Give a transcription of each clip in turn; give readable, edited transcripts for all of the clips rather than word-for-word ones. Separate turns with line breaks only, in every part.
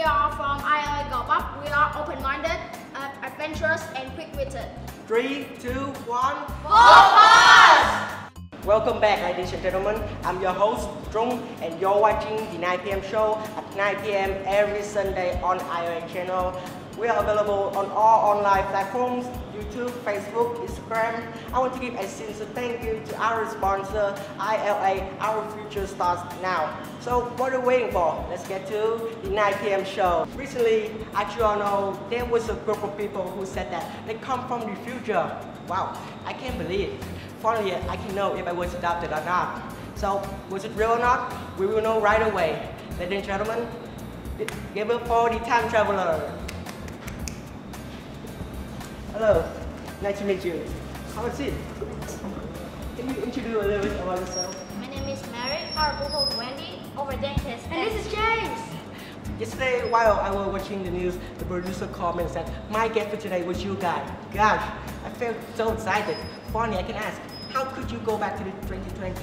are from ILA Galbap. We are open-minded, adventurous, and quick-witted.
3, 2, 1.
Focus!
Welcome back, ladies and gentlemen. I'm your host, Trung, and you're watching the 9 p.m. show at 9 p.m. every Sunday on ILA channel. We are available on all online platforms, YouTube, Facebook, Instagram. I want to give a sincere thank you to our sponsor, ILA. Our future starts now. So what are you waiting for? Let's get to the 9 p.m. show. Recently, as you all know, there was a group of people who said that they come from the future. Wow, I can't believe it. Finally, I can know if I was adopted or not. So, was it real or not? We will know right away. Ladies and gentlemen, give it for the time traveler. Hello, nice to meet you. How is it? Can you introduce a little bit about yourself?
My name is Mary, our Google Wendy, over there is and this is James.
Yesterday, while I was watching the news, the producer called me and said, my guest for today was you guys. Gosh, I felt so excited. Finally, I can ask, how could you go back to the 2020?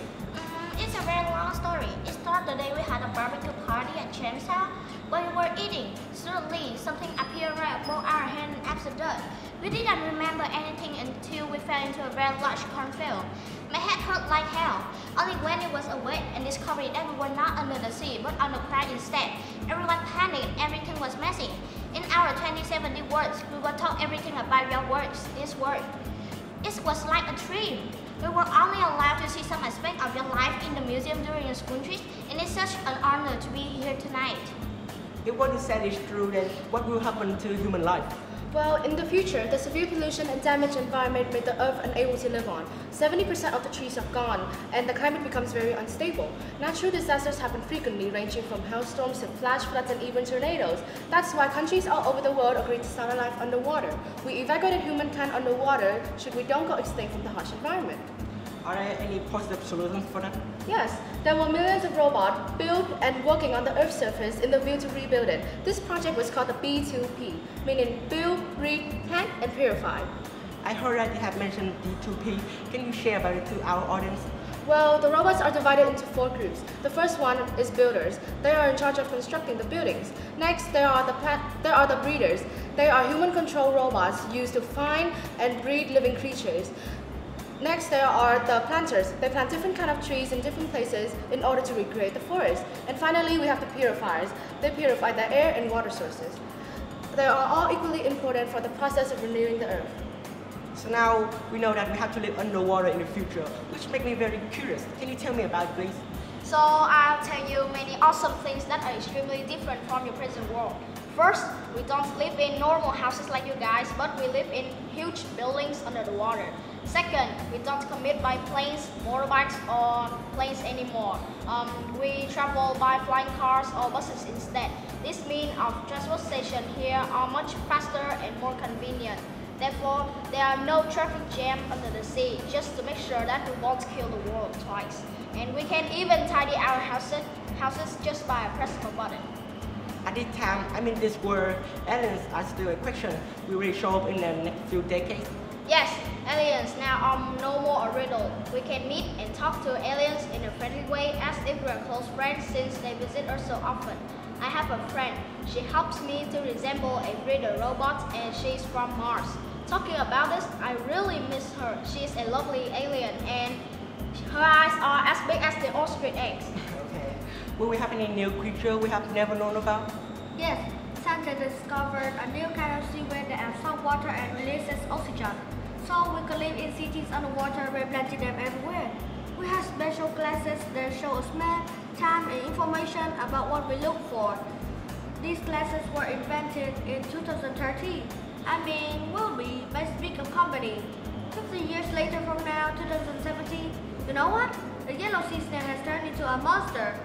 It's a very long story. It started the day we had a barbecue party at James' house. While we were eating, suddenly something appeared right above our hand and absorbed. We didn't remember anything until we fell into a very large cornfield. My head hurt like hell. Only when it was awake and discovered that we were not under the sea but on the crag instead. Everyone panicked. Everything was messy. In our 2070 words, we were told everything about your works is work. It was like a dream. We were only allowed to see some aspect of your life in the museum during a school trip, and it's such an honor to be here tonight.
If what you said is true, then what will happen to human life?
Well, in the future, the severe pollution and damaged environment made the Earth unable to live on. 70% of the trees are gone, and the climate becomes very unstable. Natural disasters happen frequently, ranging from hailstorms to flash floods and even tornadoes. That's why countries all over the world agreed to start a life underwater. We evacuated humankind underwater should we don't go extinct from the harsh environment.
Are there any positive solutions for that?
Yes, there were millions of robots built and working on the Earth's surface in the view to rebuild it. This project was called the B2P, meaning build, replant, and purify.
I heard that you have mentioned D2P. Can you share about it to our audience?
Well, the robots are divided into 4 groups. The first one is builders. They are in charge of constructing the buildings. Next, there are the breeders. They are human-controlled robots used to find and breed living creatures. Next, there are the planters. They plant different kinds of trees in different places in order to recreate the forest. And finally, we have the purifiers. They purify the air and water sources. They are all equally important for the process of renewing the earth.
So now we know that we have to live underwater in the future, which makes me very curious. Can you tell me about it, please?
So I'll tell you many awesome things that are extremely different from your present world. First, we don't live in normal houses like you guys, but we live in huge buildings under the water. Second, we don't commute by planes, motorbikes, or planes anymore. We travel by flying cars or buses instead. This means our transportation here are much faster and more convenient. Therefore, there are no traffic jams under the sea, just to make sure that we won't kill the world twice. And we can even tidy our houses just by a press of a button.
At this time, this world, aliens are still a question. Will they show up in the next few decades?
Yes, aliens now are no more a riddle. We can meet and talk to aliens in a friendly way as if we're close friends since they visit us so often. I have a friend. She helps me to resemble a breeder robot and she's from Mars. Talking about this, I really miss her. She's a lovely alien and her eyes are as big as the ostrich eggs.
Okay. Will we have any new creature we have never known about?
Yes, scientists discovered a new kind of seaweed that has salt water and releases oxygen. So we could live in cities underwater by planting them everywhere. We have special classes that show us map, time, and information about what we look for. These classes were invented in 2013. We'll be by bigger company. 50 years later from now, 2017, you know what? The yellow sea snail has turned into a monster.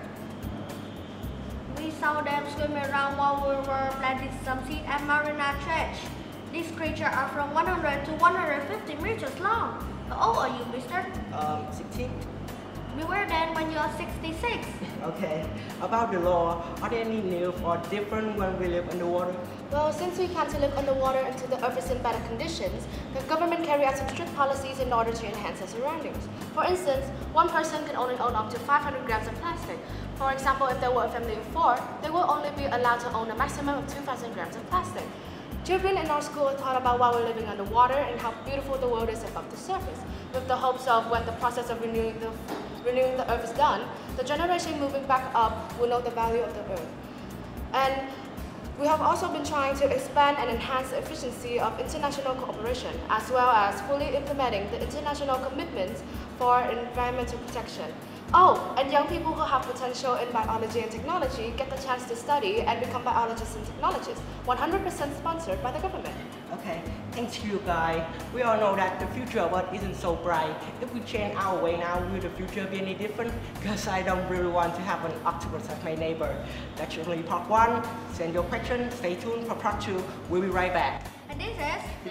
We saw them swimming around while we were planting some seed at Marina Trench. These creatures are from 100 to 150 meters long. How old are you, mister?
16.
We were then when you you're 66.
Okay. About the law, are there any new or different when we live underwater?
Well, since we can't live underwater until the Earth is in better conditions, the government carry out some strict policies in order to enhance our surroundings. For instance, one person can only own up to 500 grams of plastic. For example, if there were a family of 4, they will only be allowed to own a maximum of 2,000 grams of plastic. Children in our school are taught about why we're living underwater and how beautiful the world is above the surface, with the hopes of when the process of renewing the Earth is done, the generation moving back up will know the value of the Earth. And we have also been trying to expand and enhance the efficiency of international cooperation, as well as fully implementing the international commitments for environmental protection. Oh, and young people who have potential in biology and technology get the chance to study and become biologists and technologists, 100% sponsored by the government.
Okay, thanks to you guys. We all know that the future of Earth isn't so bright. If we change our way now, will the future be any different? Because I don't really want to have an octopus as my neighbor. That's only part 1. Send your questions. Stay tuned for part 2. We'll be right back.
And this is
The